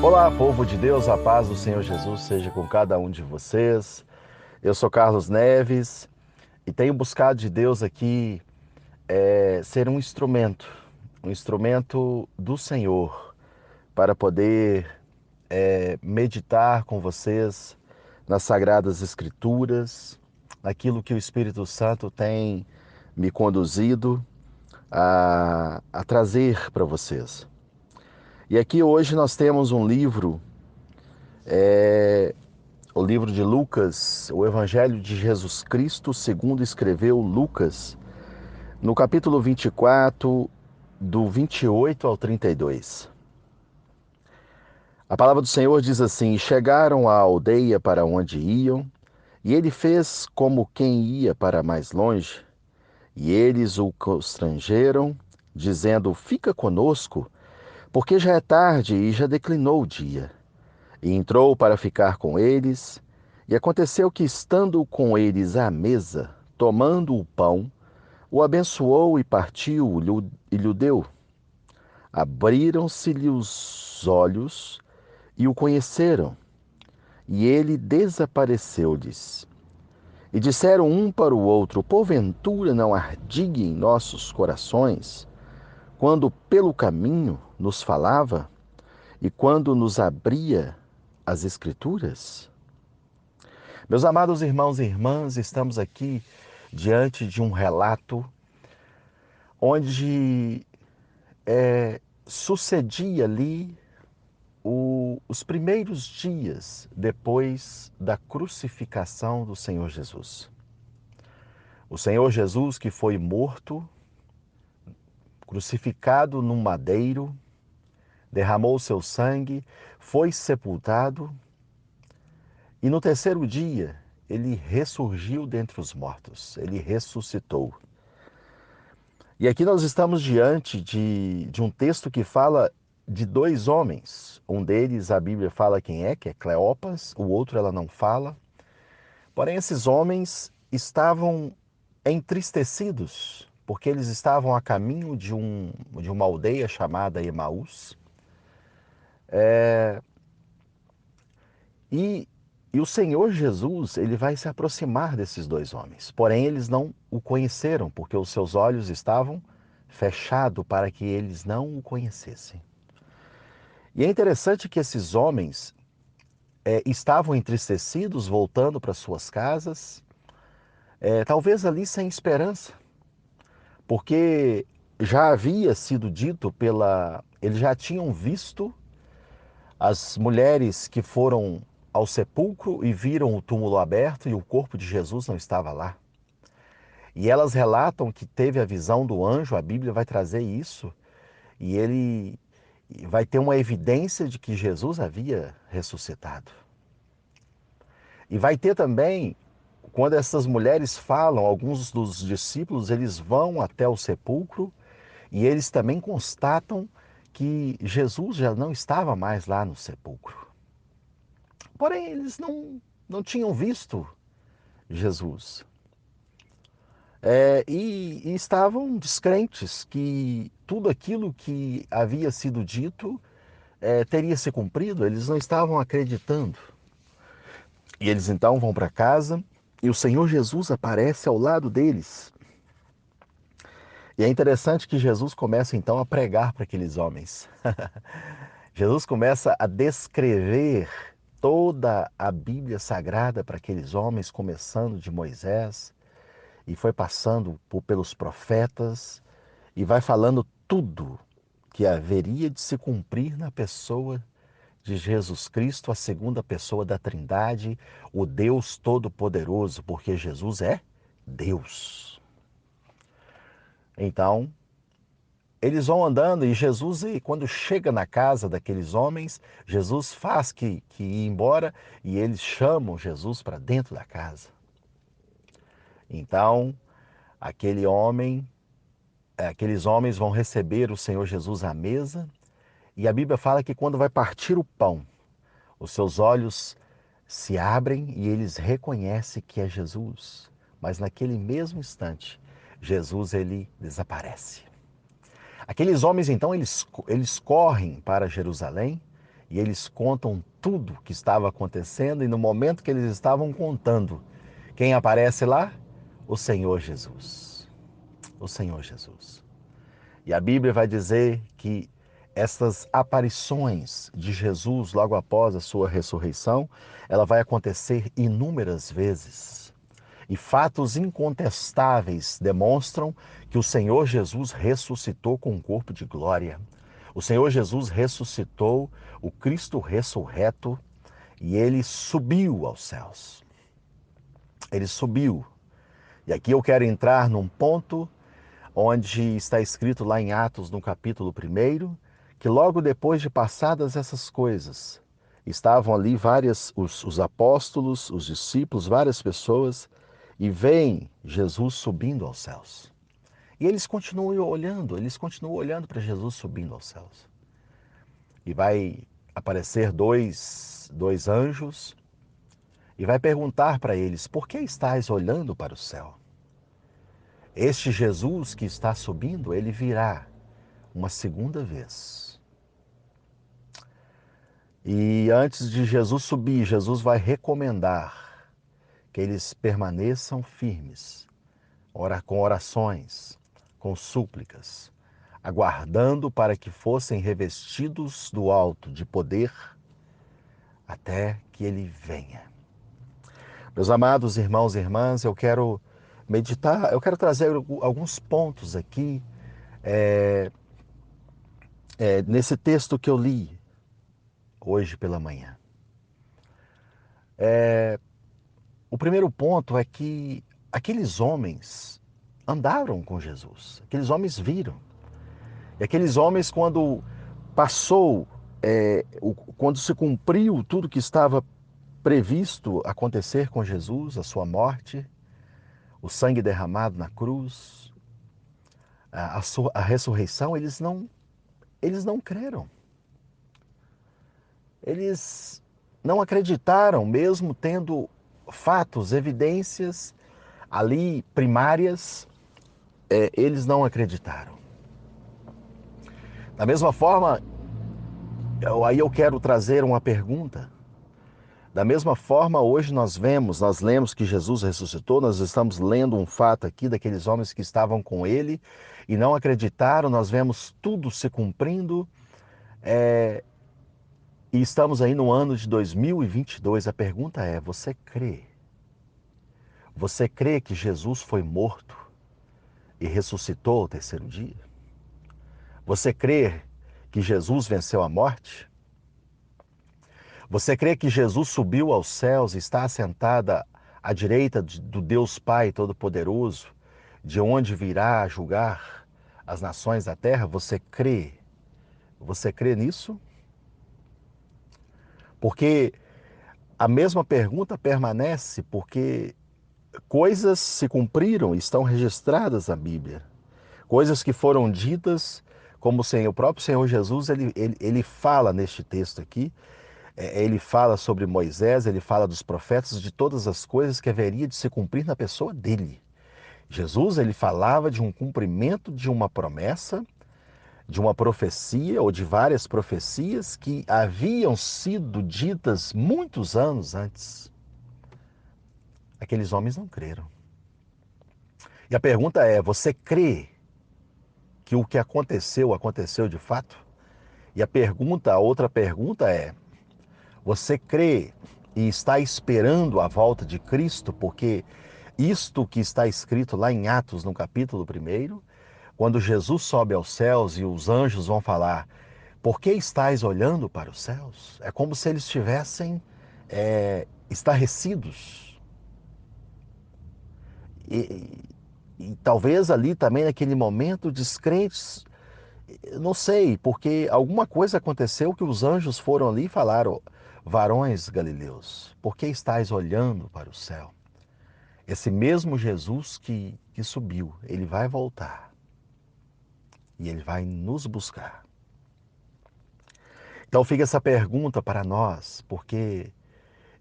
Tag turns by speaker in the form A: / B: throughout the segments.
A: Olá, povo de Deus, a paz do Senhor Jesus seja com cada um de vocês. Eu sou Carlos Neves e tenho buscado de Deus aqui ser um instrumento do Senhor para poder meditar com vocês nas Sagradas Escrituras, aquilo que o Espírito Santo tem me conduzido a trazer para vocês. E aqui hoje nós temos um livro, o livro de Lucas, o Evangelho de Jesus Cristo, segundo escreveu Lucas, no capítulo 24, do 28 ao 32. A palavra do Senhor diz assim: chegaram à aldeia para onde iam, e ele fez como quem ia para mais longe, e eles o constrangeram, dizendo: fica conosco, porque já é tarde e já declinou o dia. E entrou para ficar com eles. E aconteceu que, estando com eles à mesa, tomando o pão, o abençoou e partiu e lhe deu. Abriram-se-lhe os olhos e o conheceram, e ele desapareceu-lhes. E disseram um para o outro: porventura não ardia em nossos corações, quando pelo caminho nos falava e quando nos abria as Escrituras? Meus amados irmãos e irmãs, estamos aqui diante de um relato onde sucedia ali os primeiros dias depois da crucificação do Senhor Jesus. O Senhor Jesus que foi morto, crucificado num madeiro, derramou seu sangue, foi sepultado e no terceiro dia ele ressurgiu dentre os mortos, ele ressuscitou. E aqui nós estamos diante de um texto que fala de dois homens. Um deles, a Bíblia fala quem é, que é Cleopas, o outro ela não fala. Porém, esses homens estavam entristecidos, porque eles estavam a caminho de uma aldeia chamada Emaús. E, e o Senhor Jesus, ele vai se aproximar desses dois homens. Porém, eles não o conheceram, porque os seus olhos estavam fechados para que eles não o conhecessem. E é interessante que esses homens estavam entristecidos, voltando para suas casas, talvez ali sem esperança, porque já havia sido dito eles já tinham visto as mulheres que foram ao sepulcro e viram o túmulo aberto e o corpo de Jesus não estava lá. E elas relatam que teve a visão do anjo, a Bíblia vai trazer isso, e ele vai ter uma evidência de que Jesus havia ressuscitado. E vai ter também, quando essas mulheres falam, alguns dos discípulos, eles vão até o sepulcro e eles também constatam que Jesus já não estava mais lá no sepulcro. Porém, eles não tinham visto Jesus. E estavam descrentes que tudo aquilo que havia sido dito teria se cumprido, eles não estavam acreditando. E eles então vão para casa e o Senhor Jesus aparece ao lado deles. E é interessante que Jesus começa então a pregar para aqueles homens. Jesus começa a descrever toda a Bíblia Sagrada para aqueles homens, começando de Moisés, e foi passando pelos profetas, e vai falando tudo que haveria de se cumprir na pessoa de Jesus Cristo, a segunda pessoa da Trindade, o Deus Todo-Poderoso, porque Jesus é Deus. Então, eles vão andando e Jesus, quando chega na casa daqueles homens, Jesus faz que ir embora e eles chamam Jesus para dentro da casa. Então, aquele homem, aqueles homens vão receber o Senhor Jesus à mesa e a Bíblia fala que quando vai partir o pão, os seus olhos se abrem e eles reconhecem que é Jesus. Mas naquele mesmo instante, Jesus ele desaparece. Aqueles homens então eles correm para Jerusalém E eles contam tudo o que estava acontecendo, e no momento que eles estavam contando, quem aparece lá? O Senhor Jesus. O Senhor Jesus. E a Bíblia vai dizer que essas aparições de Jesus logo após a sua ressurreição, ela vai acontecer inúmeras vezes. E fatos incontestáveis demonstram que o Senhor Jesus ressuscitou com um corpo de glória. O Senhor Jesus ressuscitou, o Cristo ressurreto, e ele subiu aos céus. Ele subiu. E aqui eu quero entrar num ponto onde está escrito lá em Atos, no capítulo 1, que logo depois de passadas essas coisas, estavam ali os apóstolos, os discípulos, várias pessoas, e veem Jesus subindo aos céus. E eles continuam olhando para Jesus subindo aos céus. E vai aparecer dois anjos e vai perguntar para eles: por que estáis olhando para o céu? Este Jesus que está subindo, ele virá uma segunda vez. E antes de Jesus subir, Jesus vai recomendar que eles permaneçam firmes, com orações, com súplicas, aguardando para que fossem revestidos do alto de poder até que ele venha. Meus amados irmãos e irmãs, eu quero meditar, eu quero trazer alguns pontos aqui nesse texto que eu li hoje pela manhã. O primeiro ponto é que aqueles homens andaram com Jesus, aqueles homens viram. E aqueles homens, quando passou, quando se cumpriu tudo que estava previsto acontecer com Jesus, a sua morte, o sangue derramado na cruz, a ressurreição, eles não creram. Eles não acreditaram, mesmo tendo fatos, evidências ali primárias, eles não acreditaram. Da mesma forma, aí eu quero trazer uma pergunta. Da mesma forma, hoje nós lemos que Jesus ressuscitou, nós estamos lendo um fato aqui daqueles homens que estavam com ele e não acreditaram, nós vemos tudo se cumprindo, e estamos aí no ano de 2022. A pergunta é: você crê? Você crê que Jesus foi morto e ressuscitou ao terceiro dia? Você crê que Jesus venceu a morte? Você crê que Jesus subiu aos céus e está assentada à direita do Deus Pai Todo-Poderoso, de onde virá julgar as nações da terra? Você crê? Você crê nisso? Porque a mesma pergunta permanece, porque coisas se cumpriram, estão registradas na Bíblia. Coisas que foram ditas, como o próprio Senhor Jesus, ele fala neste texto aqui, ele fala sobre Moisés, ele fala dos profetas, de todas as coisas que haveria de se cumprir na pessoa dele. Jesus, ele falava de um cumprimento de uma promessa, de uma profecia ou de várias profecias que haviam sido ditas muitos anos antes. Aqueles homens não creram. E a pergunta é: você crê que o que aconteceu, aconteceu de fato? E a outra pergunta é: você crê e está esperando a volta de Cristo? Porque isto que está escrito lá em Atos, no capítulo 1, quando Jesus sobe aos céus e os anjos vão falar: por que estáis olhando para os céus? É como se eles estivessem estarrecidos. E, e talvez ali também, naquele momento, descrentes, não sei, porque alguma coisa aconteceu que os anjos foram ali e falaram: varões galileus, por que estáis olhando para o céu? Esse mesmo Jesus que subiu, ele vai voltar e ele vai nos buscar. Então fica essa pergunta para nós, porque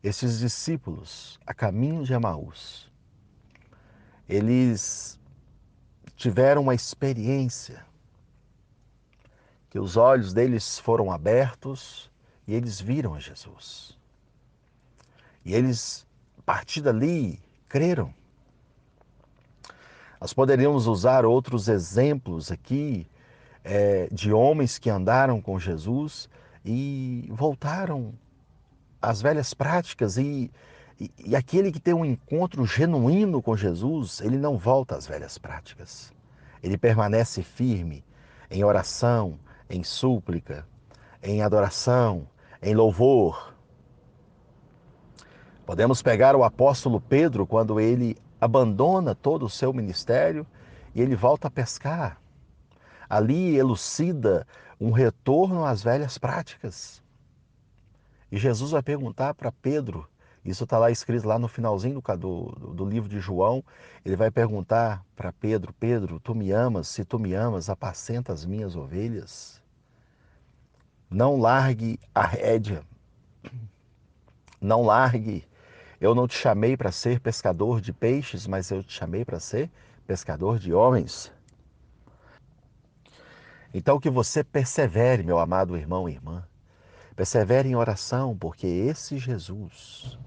A: esses discípulos, a caminho de Emaús, eles tiveram uma experiência, que os olhos deles foram abertos e eles viram a Jesus. E eles, a partir dali, creram. Nós poderíamos usar outros exemplos aqui de homens que andaram com Jesus e voltaram às velhas práticas. E aquele que tem um encontro genuíno com Jesus, ele não volta às velhas práticas. Ele permanece firme em oração, em súplica, em adoração, em louvor. Podemos pegar o apóstolo Pedro quando ele abandona todo o seu ministério e ele volta a pescar. Ali elucida um retorno às velhas práticas. E Jesus vai perguntar para Pedro, isso está lá escrito lá no finalzinho do livro de João, ele vai perguntar para Pedro, Pedro, tu me amas? Se tu me amas, apacenta as minhas ovelhas. Não largue a rédea, não largue. Eu não te chamei para ser pescador de peixes, mas eu te chamei para ser pescador de homens. Então que você persevere, meu amado irmão e irmã. Persevere em oração, porque esse Jesus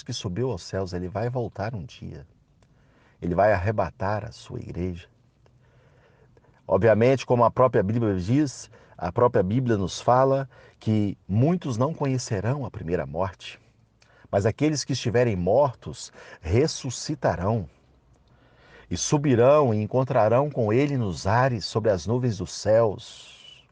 A: que subiu aos céus, ele vai voltar um dia. Ele vai arrebatar a sua igreja. Obviamente, como a própria Bíblia diz, a própria Bíblia nos fala que muitos não conhecerão a primeira morte, mas aqueles que estiverem mortos ressuscitarão e subirão e encontrarão com ele nos ares sobre as nuvens dos céus.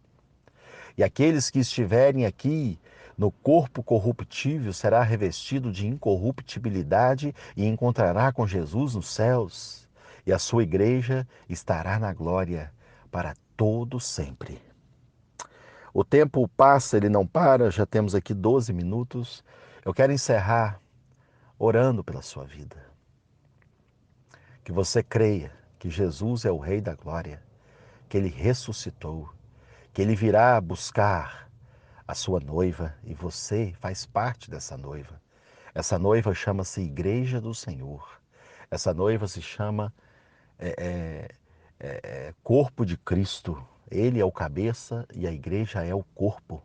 A: E aqueles que estiverem aqui no corpo corruptível será revestido de incorruptibilidade e encontrará com Jesus nos céus. E a sua igreja estará na glória para todo sempre. O tempo passa, ele não para, já temos aqui 12 minutos. Eu quero encerrar orando pela sua vida. Que você creia que Jesus é o Rei da Glória, que ele ressuscitou, que ele virá buscar a sua noiva e você faz parte dessa noiva. Essa noiva chama-se Igreja do Senhor. Essa noiva se chama Corpo de Cristo. Ele é o cabeça e a igreja é o corpo.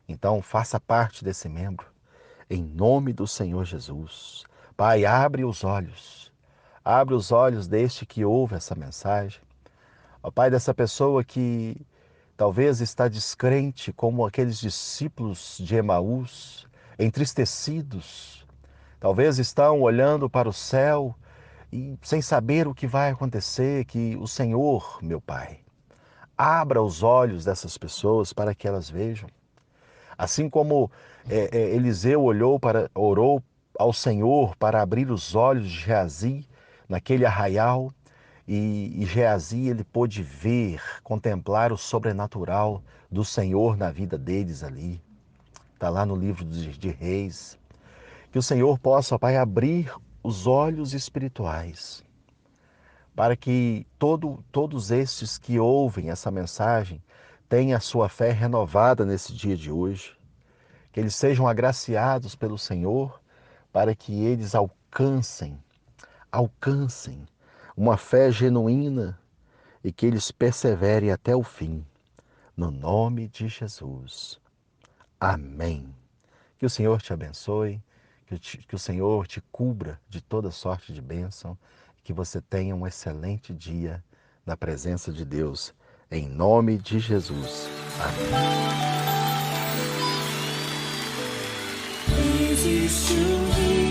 A: Então faça parte desse membro. Em nome do Senhor Jesus. Pai, abre os olhos. Abre os olhos deste que ouve essa mensagem. Ó Pai, dessa pessoa que talvez está descrente, como aqueles discípulos de Emaús, entristecidos. Talvez estão olhando para o céu e sem saber o que vai acontecer, que o Senhor, meu Pai, abra os olhos dessas pessoas para que elas vejam. Assim como Eliseu orou ao Senhor para abrir os olhos de Geazi naquele arraial, e Geazi ele pôde ver, contemplar o sobrenatural do Senhor na vida deles ali. Está lá no livro de Reis. Que o Senhor possa, Pai, abrir os olhos espirituais para que todos estes que ouvem essa mensagem tenham a sua fé renovada nesse dia de hoje. Que eles sejam agraciados pelo Senhor para que eles alcancem uma fé genuína e que eles perseverem até o fim. No nome de Jesus. Amém. Que o Senhor te abençoe, que o Senhor te cubra de toda sorte de bênção, que você tenha um excelente dia na presença de Deus. Em nome de Jesus. Amém.
B: Existe um